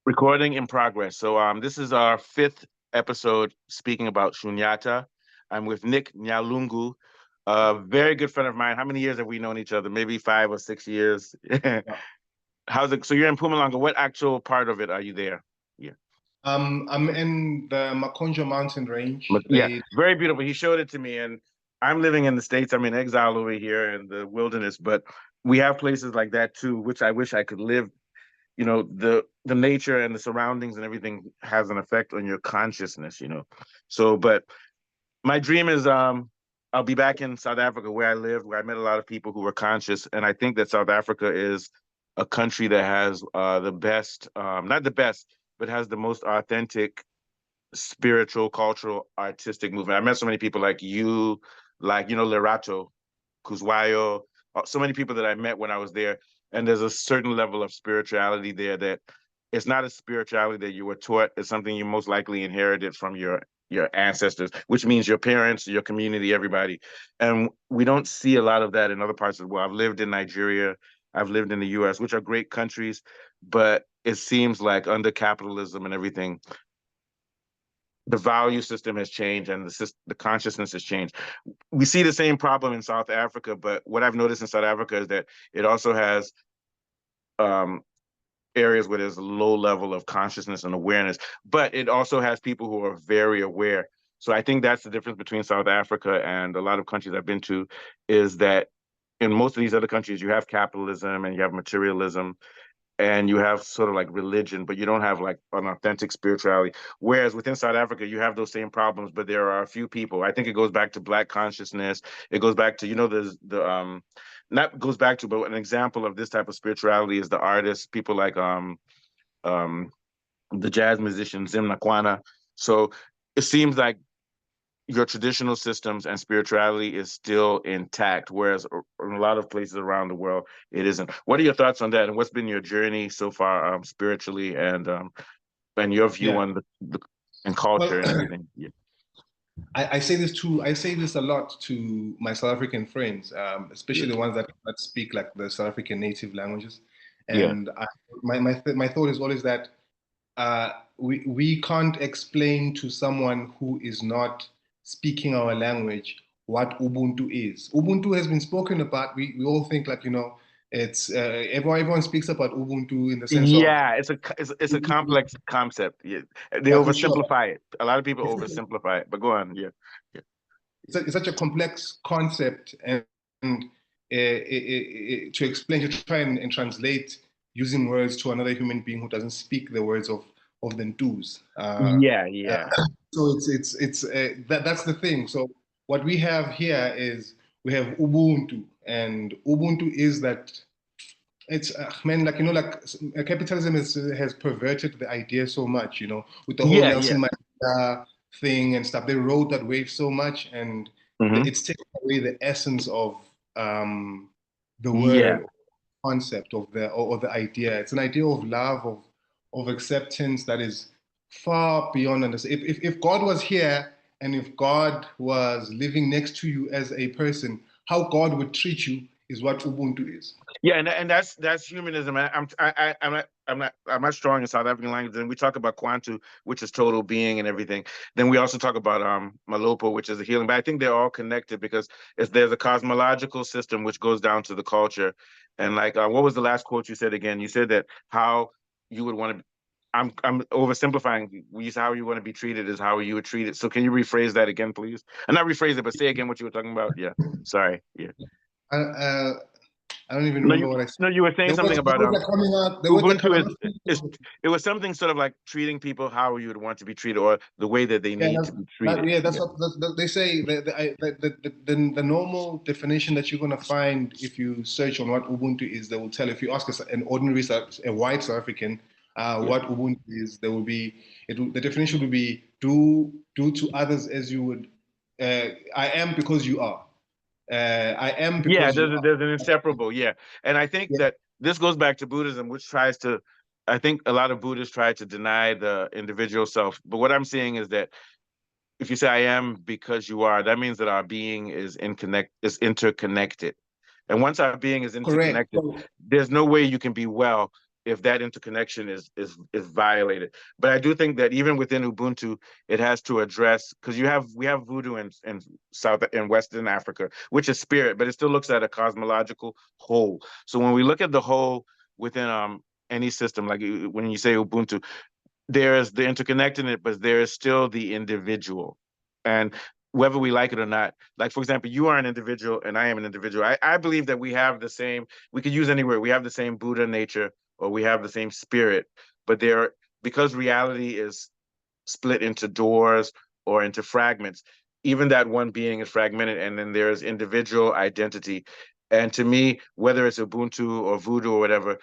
Recording in progress. So this is our fifth episode speaking about Shunyata. I'm with Nick Nyalungu, a very good friend of mine. How many years have we known each other? Maybe 5 or 6 years. Yeah. How's it? So you're in Pumalanga. What actual part of it are you there? Yeah. I'm in the Makonjo mountain range. But yeah, very beautiful. He showed it to me, and I'm living in the States. I'm in exile over here in the wilderness, but we have places like that too, which I wish I could live. The nature and the surroundings and everything has an effect on your consciousness. So but my dream is I'll be back in South Africa where I lived, where I met a lot of people who were conscious, and I think that South Africa is a country that has the best, not the best, but has the most authentic spiritual, cultural, artistic movement. I met so many people like you, like Lerato, Kuzwayo, so many people that I met when I was there. And there's a certain level of spirituality there that it's not a spirituality that you were taught. It's something you most likely inherited from your ancestors, which means your parents, your community, everybody. And we don't see a lot of that in other parts of the world. I've lived in Nigeria, I've lived in the US, which are great countries, but it seems like under capitalism and everything, the value system has changed and the consciousness has changed. We see the same problem in South Africa, but what I've noticed in South Africa is that it also has um, areas where there's a low level of consciousness and awareness, but it also has people who are very aware. So I think that's the difference between South Africa and a lot of countries I've been to, is that in most of these other countries, you have capitalism and you have materialism, and you have sort of like religion, but you don't have like an authentic spirituality. Whereas within South Africa, you have those same problems, but there are a few people. I think it goes back to Black consciousness. It goes back to, the not goes back to, but an example of this type of spirituality is the artists, people like um the jazz musician Zim Nakwana. So it seems like your traditional systems and spirituality is still intact, whereas in a lot of places around the world it isn't. What are your thoughts on that, and what's been your journey so far, spiritually, and your view Yeah. on the and culture Well, and everything? Yeah, I say this too. I say this a lot to my South African friends, yeah, especially the ones that speak like the South African native languages. yeah, And my thought is always that we can't explain to someone who is not speaking our language what Ubuntu is. Ubuntu has been spoken about. We all think like, it's everyone speaks about Ubuntu in the sense of yeah. It's a complex concept. Yeah, they yeah, for sure. oversimplify it. A lot of people It's, oversimplify it, but go on. Yeah, yeah, it's such a complex concept, and to explain, to try and translate using words to another human being who doesn't speak the words of the Ntus. yeah, yeah, So that's the thing. So what we have here is we have Ubuntu, and Ubuntu is that it's man, like capitalism has perverted the idea so much, with the whole yeah, yeah. Nelson Mandela thing and stuff. They rode that wave so much, and Hmm. it's taken away the essence of the Yeah, word, concept of the idea. It's an idea of love, of acceptance that is far beyond understanding. If God was here and if God was living next to you as a person, how God would treat you is what Ubuntu is. yeah, and that's humanism. I'm not strong in South African language. And we talk about Kwantu, which is total being and everything. Then we also talk about Malopo, which is a healing. But I think they're all connected because there's a cosmological system which goes down to the culture. And like, what was the last quote you said again? You said that how you would want to. I'm oversimplifying. You said how you want to be treated is how you would treat it. So can you rephrase that again, please? And not rephrase it, but say again what you were talking about. Yeah, sorry. Yeah. I, I don't even No, remember what I said. no, you were saying something The about words are coming out. The words are Ubuntu coming out. is it was something sort of like treating people how you would want to be treated or the way that they Yeah, need to be treated. that's Yeah. what they say. The normal definition that you're gonna find if you search on what Ubuntu is, they will tell. If you ask us an ordinary a white South African, Yeah. what Ubuntu is, there will be the definition would be do to others as you would. I am because you are. I am Yeah, because you are. there's an inseparable, yeah. And I think Yeah, that this goes back to Buddhism, which tries to I think a lot of Buddhists try to deny the individual self. But what I'm seeing is that if you say I am because you are, that means that our being is interconnected. And once our being is correct. interconnected, So there's no way you can be well. if that interconnection is violated. But I do think that even within Ubuntu, it has to address, because we have voodoo in South and Western Africa, which is spirit, but it still looks at a cosmological whole. So when we look at the whole within any system, like when you say Ubuntu, there is the interconnectedness, but there is still the individual. And whether we like it or not, like for example, you are an individual and I am an individual. I believe that we have the same, we could use anywhere, we have the same Buddha nature or we have the same spirit, but because reality is split into doors or into fragments, even that one being is fragmented, and then there's individual identity. And to me, whether it's Ubuntu or voodoo or whatever,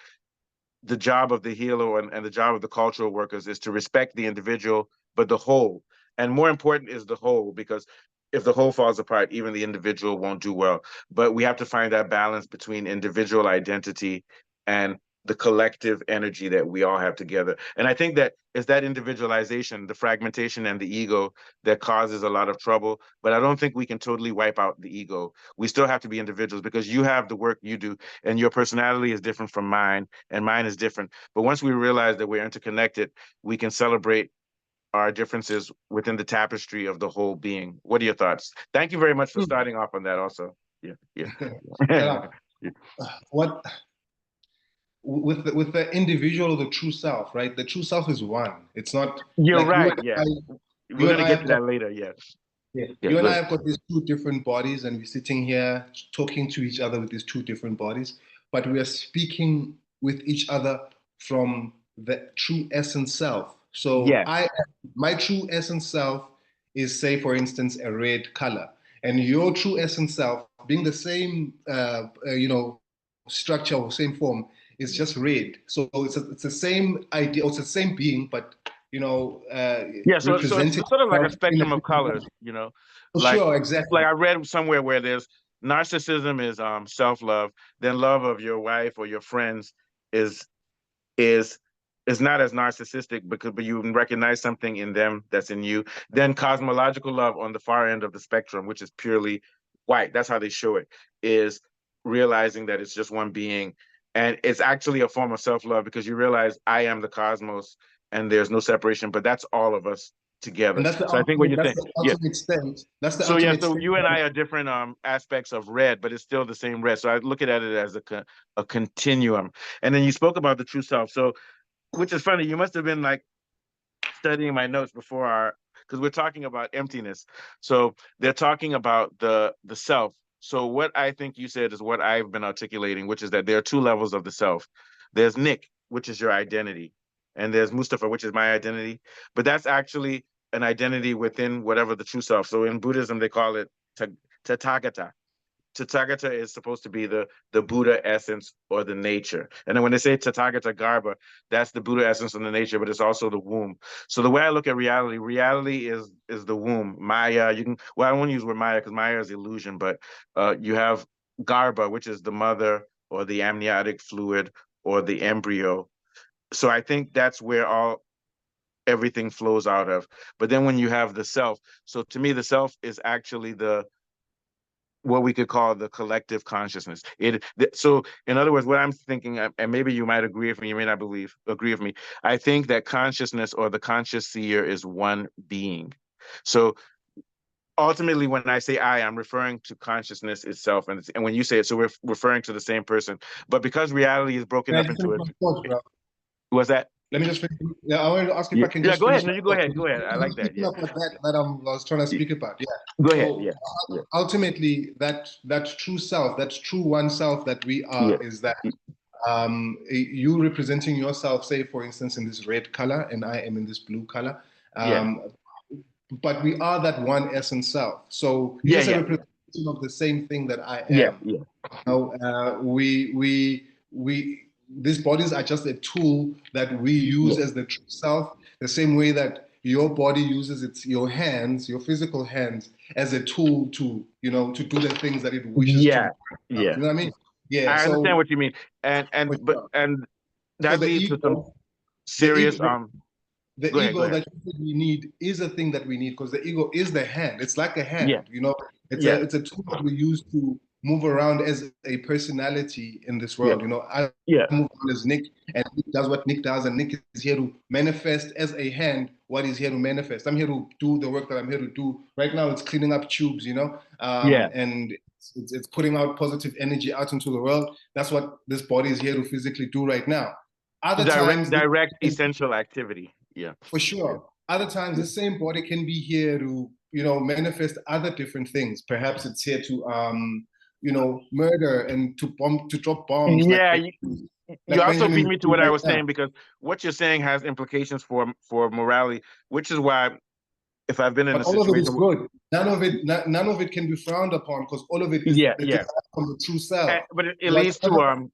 the job of the healer and the job of the cultural workers is to respect the individual, but the whole. And more important is the whole, because if the whole falls apart, even the individual won't do well. But we have to find that balance between individual identity and the collective energy that we all have together. And I think that it's that individualization, the fragmentation, and the ego that causes a lot of trouble. But I don't think we can totally wipe out the ego. We still have to be individuals, because you have the work you do, and your personality is different from mine, and mine is different. But once we realize that we're interconnected, we can celebrate our differences within the tapestry of the whole being. What are your thoughts? Thank you very much for starting off on that also. Yeah, yeah. Yeah. What with the individual or the true self, right? The true self is one. It's not You're like right. Yeah. We're you and going to I get have to got that later. Yes. yeah, Yeah, you and I good. have got these two different bodies, and we're sitting here talking to each other with these two different bodies, but we are speaking with each other from the true essence self. So Yes. my true essence self is, say, for instance, a red color, and your true essence self, being the same, structure or same form, is just red. So it's the same idea, or it's the same being, but Yeah, so it's representing sort of like a itself in a spectrum of different way. colors, you know. For Like sure, exactly. like I read somewhere where there's narcissism is self-love, then love of your wife or your friends is is is not as narcissistic, because but you recognize something in them that's in you. Then cosmological love on the far end of the spectrum, which is purely white, that's how they show it, is realizing that it's just one being. And it's actually a form of self-love, because you realize I am the cosmos and there's no separation, but that's all of us together. And that's the So I think what ultimate, you're that's saying, the yeah. ultimate state. That's the So yeah, ultimate so state. you and I are different aspects of red, but it's still the same red. So I look at it as a continuum. And then you spoke about the true self. So which is funny, you must have been like studying my notes before our, because we're talking about emptiness. So they're talking about the self. So what I think you said is what I've been articulating, which is that there are two levels of the self. There's Nick, which is your identity, and there's Mustafa, which is my identity. But that's actually an identity within whatever the true self. So in Buddhism, they call it Tathagata. Tathagata is supposed to be the Buddha essence or the nature. And then when they say Tathagata Garbha, that's the Buddha essence and the nature, but it's also the womb. So the way I look at reality, reality is the womb. Maya, you can, well, I won't use word Maya because Maya is illusion, but you have Garbha, which is the mother or the amniotic fluid or the embryo. So I think that's where everything flows out of. But then when you have the self, so to me, the self is actually the what we could call the collective consciousness. So in other words, what I'm thinking, and maybe you might agree with me, you may not agree with me. I think that consciousness or the conscious seer is one being. So ultimately, when I say I'm referring to consciousness itself, and when you say it, so we're referring to the same person. But because reality is broken Can I up just finish into my thoughts, bro? was that? Let me just finish. Yeah, I wanted to ask if Yeah, I can yeah. just Go ahead. finish No, my you go thoughts. ahead. Go ahead. I like that. Picking Yeah. up on that I was trying to speak about. Yeah. Go ahead. So Yeah. Yeah. ultimately, that true self, that true one self that we Yeah. are, is that you representing yourself, say for instance, in this red color, and I am in this blue color. Yeah. Um, but we are that one essence self. So you're Yeah. just a Yeah. representation of the same thing that I Yeah. am. Yeah. Now, these bodies are just a tool that we use Yeah. as the true self, the same way that your body uses your hands, your physical hands, as a tool to, to do the things that it wishes to do. Yeah. Yeah. You know what I mean? Yeah. I understand So, what you mean. for sure. And So that leads to some the serious ego, the go ahead, go ego ahead. that you said we need is a thing that we need, because the ego is the hand. It's like a Yeah. hand, It's Yeah. a tool that we use to move around as a personality in this world. You know, I Yeah. move on as Nick, and Nick does what Nick does, and Nick is here to manifest as a hand what he's here to manifest. I'm here to do the work that I'm here to do. Right now, it's cleaning up tubes, you know, Yeah. and it's putting out positive energy out into the world. That's what this body is here to physically do right now. Other times, Direct essential activity. Yeah. for sure. Other times, the same body can be here to, you know, manifest other different things. Perhaps it's here to, you know, murder and to drop bombs, Yeah. You like also beat Benjamin me to did what I right was now. saying, because what you're saying has implications for morality, which is why if I've been in But a all of it is situation, good. None of it can be frowned upon because all of it is yeah, the yeah, desire from the true self. but it leads to Whatever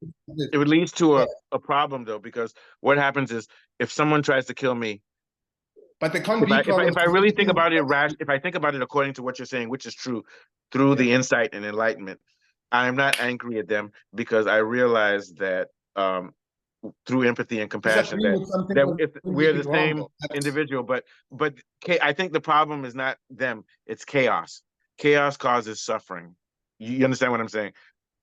it leads to yeah. a problem though, because what happens is if someone tries to kill me, But there can't be if problems. I really think about it if I think about it according to what you're saying, which is true, through Yeah. the insight and enlightenment, I'm not angry at them because I realize that through empathy and compassion Disagree with something that if doesn't we're make the it wrong, same though. That's individual, but I think the problem is not them, it's chaos. Chaos causes suffering. You understand what I'm saying?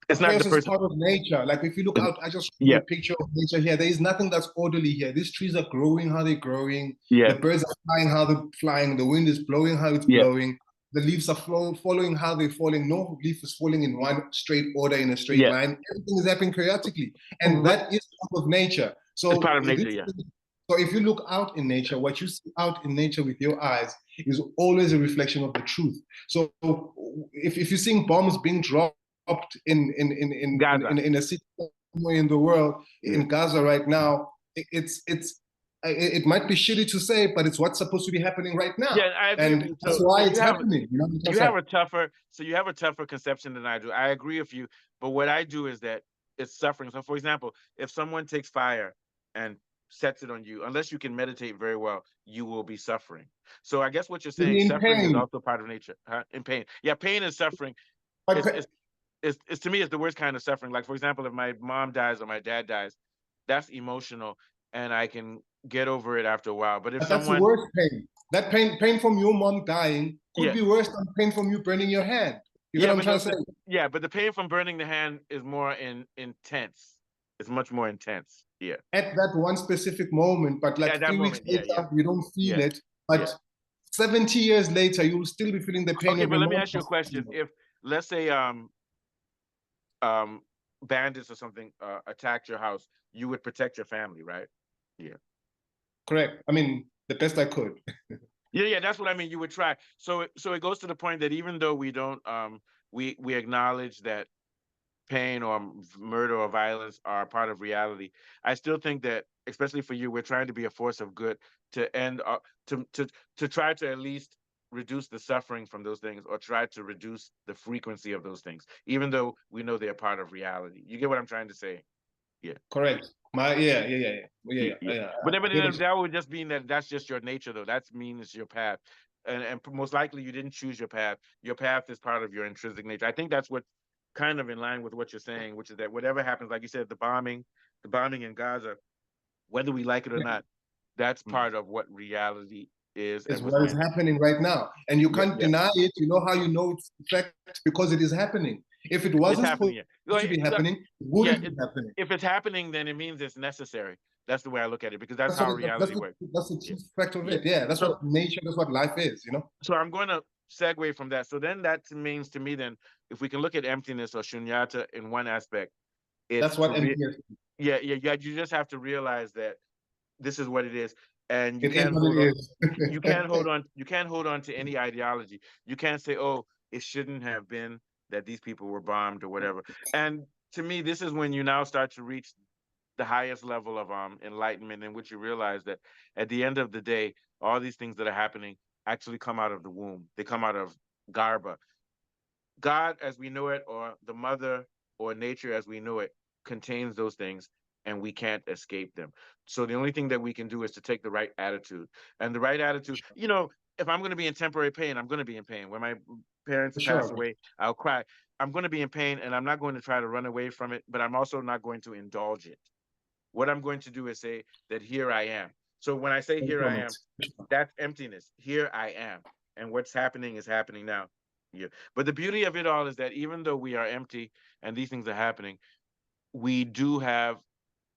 It's But not the chaos is person. part of nature. Like if you look out, I just showed you Yeah, a picture of nature here. There is nothing that's orderly here. These trees are growing how they're growing. yeah, The birds are flying how they're flying. The wind is blowing how it's yeah. blowing. The leaves are following how they're falling. No leaf is falling in one straight order in a straight Yeah, line. Everything is happening chaotically, and but that is part of nature. it's So part of nature. Yeah, so if you look out in nature, what you see out in nature with your eyes is always a reflection of the truth. So if you're seeing bombs being dropped Gaza. in a city somewhere in the world, Yeah, in Gaza right now, it might be shitty to say, but it's what's supposed to be happening right now, yeah. I agree with and you. that's So why it's you have happening. You know what I'm you saying? have a tougher you have a tougher conception than I do. I agree with you, but what I do is that it's suffering. So, for example, if someone takes fire and sets it on you, unless you can meditate very well, you will be suffering. So, I guess what you're You'll saying, be in suffering is pain, also part of nature, huh? In pain. Yeah, pain and suffering. It's but it's it's to me it's the worst kind of suffering. Like, for example, if my mom dies or my dad dies, that's emotional, and I can get over it after a while. But if But that's the someone, worst pain. That pain from your mom dying could yeah, be worse than pain from you burning your hand. You get yeah, what I'm but trying to say? yeah, but the pain from burning the hand is more intense. It's much more intense. Yeah. At that one specific moment, but At like that 3 weeks moment. Yeah, yeah, later, you don't feel yeah, it. yeah. But 70 years later, you will still be feeling the pain Okay, of but your let me mom. ask you a question. If, let's say, um bandits or something attacked your house, you would protect your family, right? Yeah. Correct. I mean, the best I could. Yeah, yeah, that's what I mean. You would try. So it goes to the point that even though we don't we acknowledge that pain or murder or violence are part of reality, I still think that, especially for you, we're trying to be a force of good to end to try to at least reduce the suffering from those things, or try to reduce the frequency of those things, even though we know they're part of reality. You get what I'm trying to say? Yeah. Correct. Yeah, yeah. But I get what then that would just mean that that's just your nature, though. That means your path, and most likely you didn't choose your path. Your path is part of your intrinsic nature. I think that's what kind of in line with what you're saying, which is that whatever happens, like you said, the bombing in Gaza, whether we like it or not, that's part of what reality is is and was what is meant. happening right now. And you Yeah, can't yeah, deny it. You know how you know it's a fact? Because it is happening. If it it's wasn't happening. supposed Yeah, to be look, happening, it yeah. wouldn't be happening. If it's happening, then it means it's necessary. That's the way I look at it, because that's That's what how reality works. that's the Yeah, chief fact of yeah. it. Yeah, that's So what nature, that's what life is, you know? so I'm going to segue from that. So then that means to me, then, if we can look at emptiness or shunyata in one aspect, That's it's what emptiness is. yeah, yeah, yeah. You just have to realize that this is what it is, and you It is can't what hold it on. is. You can't hold on. You can't hold on to any ideology. You can't say, "Oh, it shouldn't have been that these people were bombed or whatever." And to me, this is when you now start to reach the highest level of enlightenment, in which you realize that at the end of the day, all these things that are happening actually come out of the womb. They come out of Garba. God as we know it, or the mother, or nature as we know it, contains those things, and we can't escape them. So the only thing that we can do is to take the right attitude. And the right attitude, if I'm going to be in temporary pain, I'm going to be in pain. When my parents For pass sure. away, I'll cry. I'm going to be in pain, and I'm not going to try to run away from it, but I'm also not going to indulge it. What I'm going to do is say that here I am. So when I say here I am, that's emptiness. Here I am. And what's happening is happening now. Yeah. But the beauty of it all is that even though we are empty and these things are happening, we do have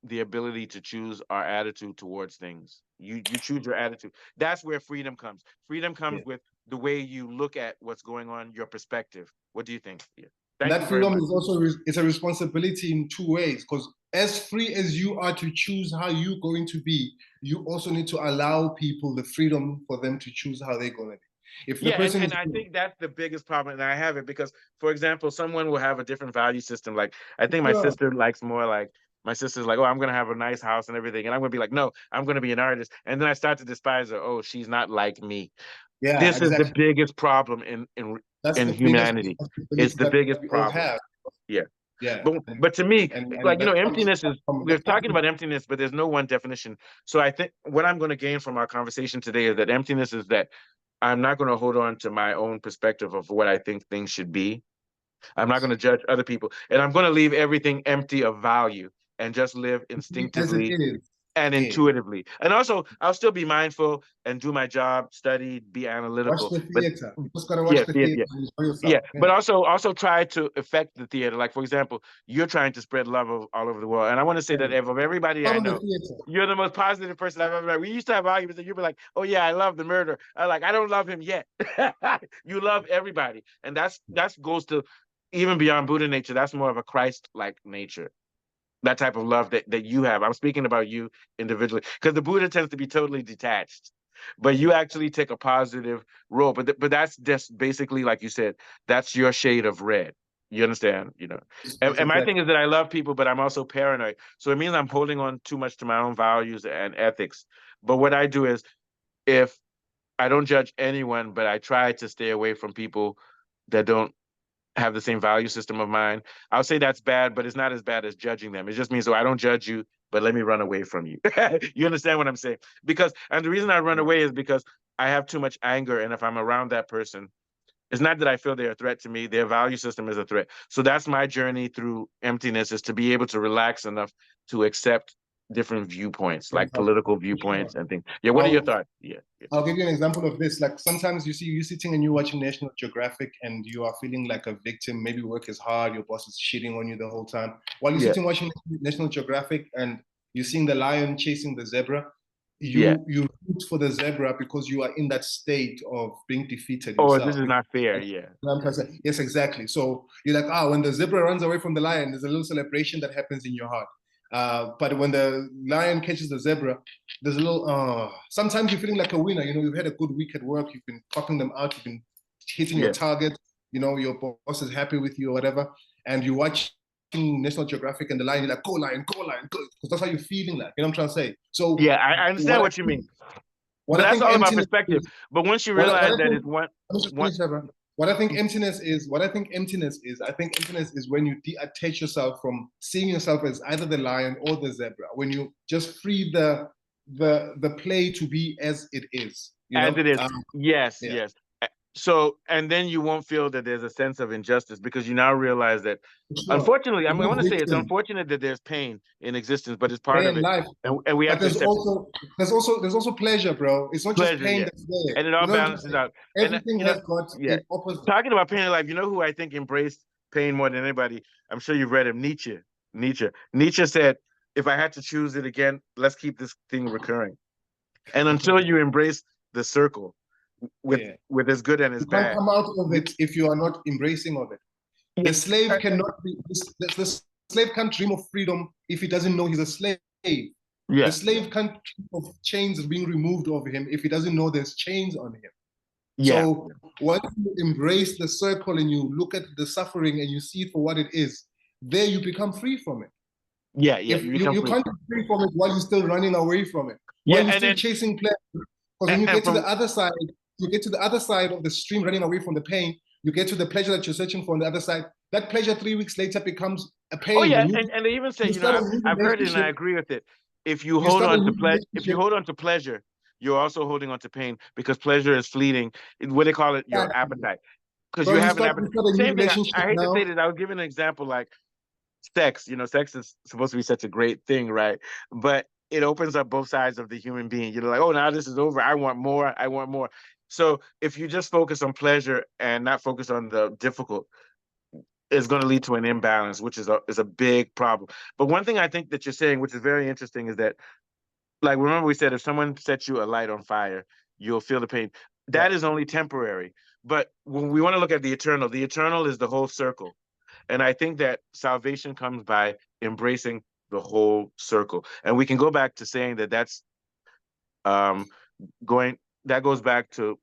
the ability to choose our attitude towards things. You choose your attitude. That's where freedom comes. Freedom Yeah. comes with the way you look at what's going on, your perspective. What do you think? Yeah. And Thank you that very freedom much. is also it's a responsibility in two ways. Because as free as you are to choose how you're going to be, you also need to allow people the freedom for them to choose how they're going to be. If the Yeah, person and is I think that's the biggest problem, and I have it because, for example, someone will have a different value system. Like I think my sure, sister likes more like my sister's like, oh, I'm gonna have a nice house and everything, and I'm gonna be like, no, I'm gonna be an artist, and then I start to despise her. Oh, she's not like me. yeah, This is the exactly. biggest problem That's in the biggest humanity. It's responsibility the that biggest we all problem. have. Yeah. Yeah, But to me, and like that comes emptiness is from we're talking about emptiness, but there's no one definition. So I think what I'm going to gain from our conversation today is that emptiness is that I'm not going to hold on to my own perspective of what I think things should be. I'm not going to judge other people, and I'm going to leave everything empty of value and just live as it instinctively is. and Yeah. intuitively. And also, I'll still be mindful and do my job, study, be Watch analytical. the But theater. You just gotta watch yeah, the yeah, theater yeah. and enjoy Yeah, yourself. but Yeah. also try to affect the theater. Like for example, you're trying to spread love all over the world, and I want to say that Yeah. of everybody Part I of the know, theater. you're the most positive person I've ever met. We used to have arguments, and you'd be like, "Oh yeah, I love the murder." I like, I don't love him yet. You love everybody, and that's goes to even beyond Buddha nature. That's more of a Christ-like nature. That type of love that you have. I'm speaking about you individually because the Buddha tends to be totally detached, but you actually take a positive role. But that's just basically like you said, that's your shade of red. You understand? And my thing Exactly. is that I love people, but I'm also paranoid. So it means I'm holding on too much to my own values and ethics. But what I do is if I don't judge anyone, but I try to stay away from people that don't have the same value system of mine. I'll say that's bad, but it's not as bad as judging them. It just means, so I don't judge you, but let me run away from you. You understand what I'm saying? And the reason I run Yeah. away is because I have too much anger. And if I'm around that person, it's not that I feel they're a threat to me. Their value system is a threat. So that's my journey through emptiness is to be able to relax enough to accept different viewpoints, like political Sure. viewpoints and things. Yeah. What are your I'll thoughts? Yeah. Yeah. I'll give you an example of this. Like sometimes you see you sitting and you're watching National Geographic and you are feeling like a victim. Maybe work is hard, your boss is shitting on you the whole time. While you're Yeah. sitting watching National Geographic and you're seeing the lion chasing the zebra, Yeah. you root for the zebra because you are in that state of being defeated Oh, this yourself. is You not fair. know Yeah. what I'm Yeah. trying to say? Yes, exactly. So you're like, when the zebra runs away from the lion, there's a little celebration that happens in your heart. But when the lion catches the zebra, there's a little, sometimes you're feeling like a winner. You've had a good week at work, you've been popping them out, you've been hitting your Yeah. target, your boss is happy with you or whatever. And you watch National Geographic and the lion, you're like, go lion, go lion, go. Because that's how you're feeling like, you know what I'm trying to say? So Yeah, I understand what I what you think, mean. what But I that's think all about emptiness perspective. is, But once you what realize I that think, it's one, let me just one, finish, Trevor. What I think emptiness is, I think emptiness is when you detach yourself from seeing yourself as either the lion or the zebra. When you just free the play to be as it is. as it is. Yes, Yeah, yes. So, and then you won't feel that there's a sense of injustice because you now realize that, for sure. unfortunately, I There's mean, I no want to say it's victim unfortunate that there's pain in existence, but it's part day of in it, life, and we have but to accept it. there's also pleasure, bro. It's not just Pleasure, pain yeah, that's there. and it all You know what I'm trying to balances say? out. And Everything has got yeah. an opposite. Talking about pain in life, you know who I think embraced pain more than anybody? I'm sure you've read him, Nietzsche. Nietzsche said, "If I had to choose it again, let's keep this thing recurring." And until you embrace the circle with Yeah. its good and its You can't bad, come out of you it if you are not embracing of it. yeah, The slave cannot be, the slave can't dream of freedom if he doesn't know he's a slave. The yeah, yeah, slave can't dream of chains being removed of him if he doesn't know there's chains on him. yeah, So once you embrace the circle and you look at the suffering and you see it for what it is, there you become free from it. yeah, yeah. If You you, become you free. can't be free from it while you're still running away from it, Yeah, while you're and still then chasing pleasure. Because when you and get to from the other side, you get to the other side of the stream running away from the pain, you get to the pleasure that you're searching for on the other side. That pleasure 3 weeks later becomes a oh pain. yeah, And and they even say, you start a new I've heard it and I relationship. agree with it. You start a new If you relationship. hold on to pleasure, you're also holding on to pain because pleasure is fleeting. What they call it, your Exactly. appetite. Because Bro, you you have an start, you appetite. start a new Same thing. relationship I hate to say now. this. I was giving an example like sex. Sex is supposed to be such a great thing, right? But it opens up both sides of the human being. You're like, oh, now this is over. I want more. I want more. So if you just focus on pleasure and not focus on the difficult, it's going to lead to an imbalance, which is a big problem. But one thing I think that you're saying, which is very interesting, is that, like, remember we said if someone sets you a light on fire, you'll feel the pain. Yeah. That is only temporary. But when we want to look at the eternal is the whole circle. And I think that salvation comes by embracing the whole circle. And we can go back to saying that um going that goes back to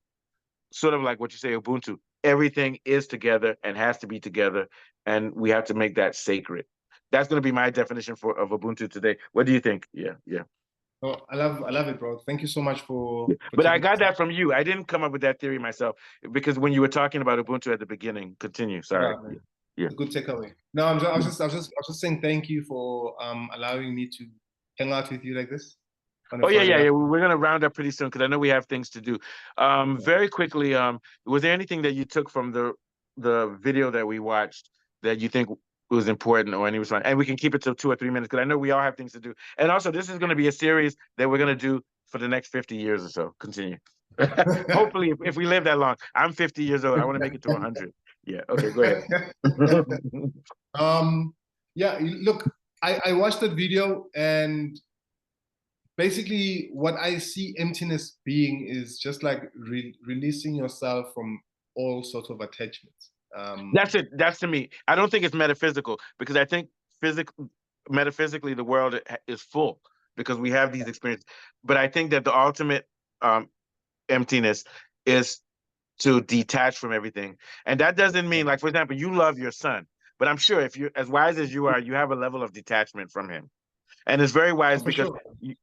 sort of like what you say, Ubuntu. Everything is together and has to be together, and we have to make that sacred. That's going to be my definition of Ubuntu today. What do you think? Yeah, yeah. Oh, I love it, bro. Thank you so much Yeah. for But I taking got the time. that from you. I didn't come up with that theory myself because when you were talking about Ubuntu at the beginning, continue. Sorry. No, man, Yeah. Yeah. it's a good takeaway. No, I was just saying thank you for allowing me to hang out with you like this on a Oh yeah, Friday yeah, yeah. afternoon. We're gonna round up pretty soon because I know we have things to do. Very quickly, was there anything that you took from the video that we watched that you think was important or any response? And we can keep it to 2 or 3 minutes because I know we all have things to do. And also, this is going to be a series that we're going to do for the next 50 years or so. Continue. Hopefully, if we live that long. I'm 50 years old. I want to make it to 100. Yeah. Okay. Go ahead. um, yeah, look, I watched that video and basically what I see emptiness being is just like releasing yourself from all sorts of attachments. That's it. That's to me. I don't think it's metaphysical because I think metaphysically, the world is full because we have these experiences. But I think that the ultimate um, emptiness is to detach from everything. And that doesn't mean, like, for example, you love your son, but I'm sure if you're as wise as you are, you have a level of detachment from him. And it's very wise For because sure.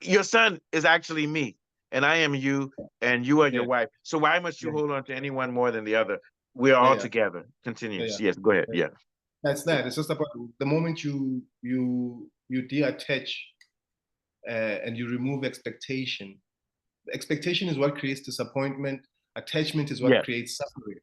your son is actually me, and I am you, and you are your Yeah, wife. So why must you yeah, hold on to anyone more than the other? We're yeah, all yeah, together. Continue. yeah. Yes, go ahead. Yeah. Yeah. That's Yeah. that. It's just about the moment you detach and you remove expectation. Expectation is what creates disappointment. Attachment is what Yeah. creates suffering.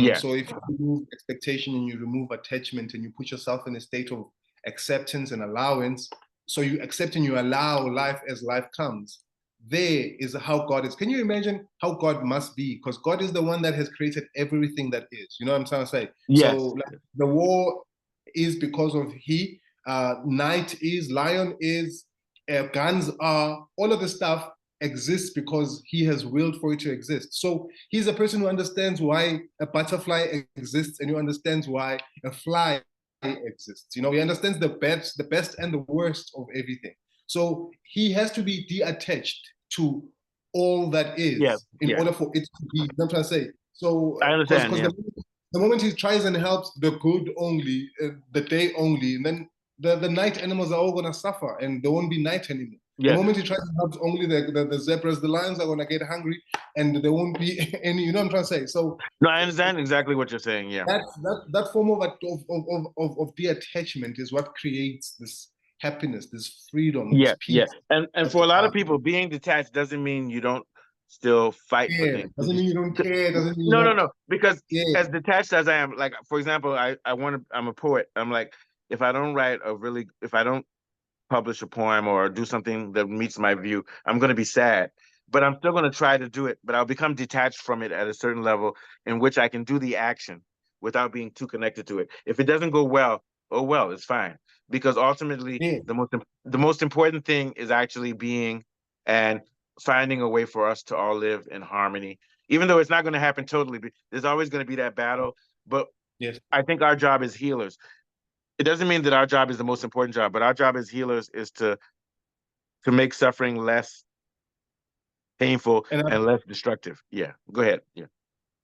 Yeah. So if you remove expectation and you remove attachment and you put yourself in a state of acceptance and allowance, so you accept and you allow life as life comes. There is how God is. Can you imagine how God must be? Because God is the one that has created everything that is. You know what I'm trying to say? So Yes. like, the war is because of He. Night is, lion is, guns are, all of the stuff exists because he has willed for it to exist. So he's a person who understands why a butterfly exists and who understands why a fly exists. You know, he understands the best and the worst of everything. So he has to be detached to all that Yeah. is in Yeah. order for it to be. I'm trying to say. So I because understand. Yeah. the moment he tries and helps the good only, the day only, and then the night animals are all gonna suffer and there won't be night anymore. The Yeah. moment he tries to help only the zebras, the lions are gonna get hungry and there won't be any, you know what I'm trying to say? So No, I understand exactly what you're saying. Yeah. that form of detachment is what creates this happiness, this freedom, this Yeah. Yeah. peace. And That, for a lot of people, being detached doesn't mean you don't still fight for care. things. Doesn't mean you don't care, doesn't mean No, you're no, not no. Because yeah. as detached as I am, like for example, I'm a poet. I'm like, if I don't publish a poem or do something that meets my view, I'm going to be sad. But I'm still going to try to do it. But I'll become detached from it at a certain level in which I can do the action without being too connected to it. If it doesn't go well, oh well, it's fine. Because ultimately, Yeah. the most important thing is actually being and finding a way for us to all live in harmony. Even though it's not going to happen totally, there's always going to be that battle. But Yes. I think our job as healers, it doesn't mean that our job is the most important job, but our job as healers is to make suffering less painful And and less destructive. Yeah, go ahead. Yeah,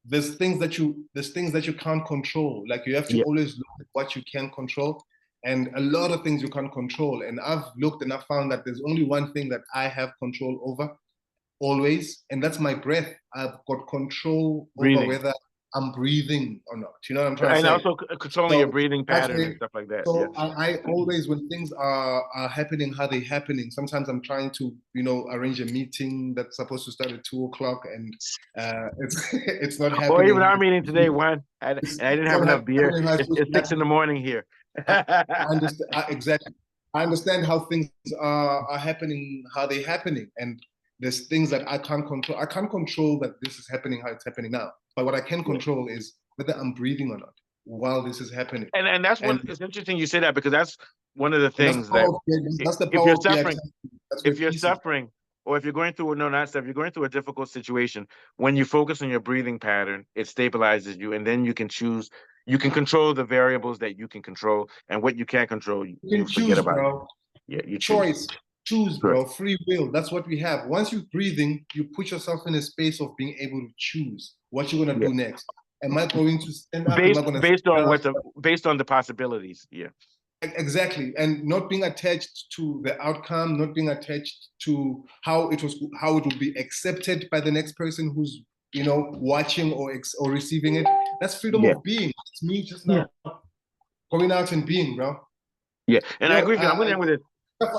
there's things that you can't control. Like you have to yeah, always look at what you can control, and a lot of things you can't control. And I've looked and I've found that there's only one thing that I have control over always, and that's my breath. I've got control over breathing, whether I'm breathing or not. You know what I'm trying to and say? also controlling your So breathing that's pattern where. and stuff like that. Yeah, So I always, when things are happening, how they're happening. Sometimes I'm trying to, arrange a meeting that's supposed to start at 2 o'clock, and it's it's not or even happening. our meeting today, and I didn't It's have not enough beer. happening how it's supposed to It's be six in the happening. morning here. I understand exactly. I understand how things are happening, how they're happening, and there's things that I can't control. I can't control that this is happening how it's happening now. But what I can control is whether I'm breathing or not while this is happening. And that's And, it's interesting you say that, because that's one of the and that's things that that's the if power you're of the suffering, acceptance. That's where if you're peace is. suffering, or if you're going through if you're going through a difficult situation, when you focus on your breathing pattern, it stabilizes you, and then you can choose, you can control the variables that you can control, and what you can't control, You you can forget choose, about it. bro. Yeah, you choose. Choice. Choose, Good. bro. Free will. That's what we have. Once you're breathing, you put yourself in a space of being able to choose what you're gonna Yeah. do next. Am I going to stand up? Am I gonna sit down? Based on the possibilities. Yeah. Exactly, and not being attached to the outcome, not being attached to how it will be accepted by the next person who's watching or receiving it. That's freedom Yeah. of being. It's me just Yeah. now going out and being, bro. Yeah. And I Yo, agree with you. I'm gonna end with this.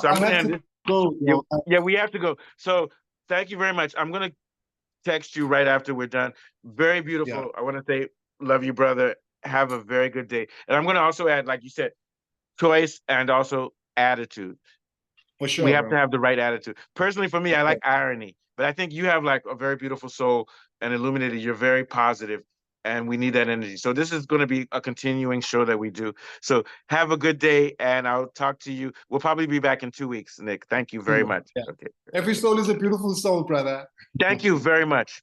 So I'm I gonna have end to this. go. Yeah, Bro. yeah, we have to go. So thank you very much. I'm gonna text you right after we're done. Very Yeah, beautiful. I want to say, love you, brother. Have a very good day. And I'm going to also add, like you said, choice and also attitude. for We sure, have to bro. have the right attitude. Personally, for me, I like irony, but I think you have like a very beautiful soul and illuminated. You're very positive, and we need that energy. So this is going to be a continuing show that we do. So have a good day, and I'll talk to you. We'll probably be back in 2 weeks, Nick. Thank you very much. Yeah. Okay. Every soul is a beautiful soul, brother. Thank you very much.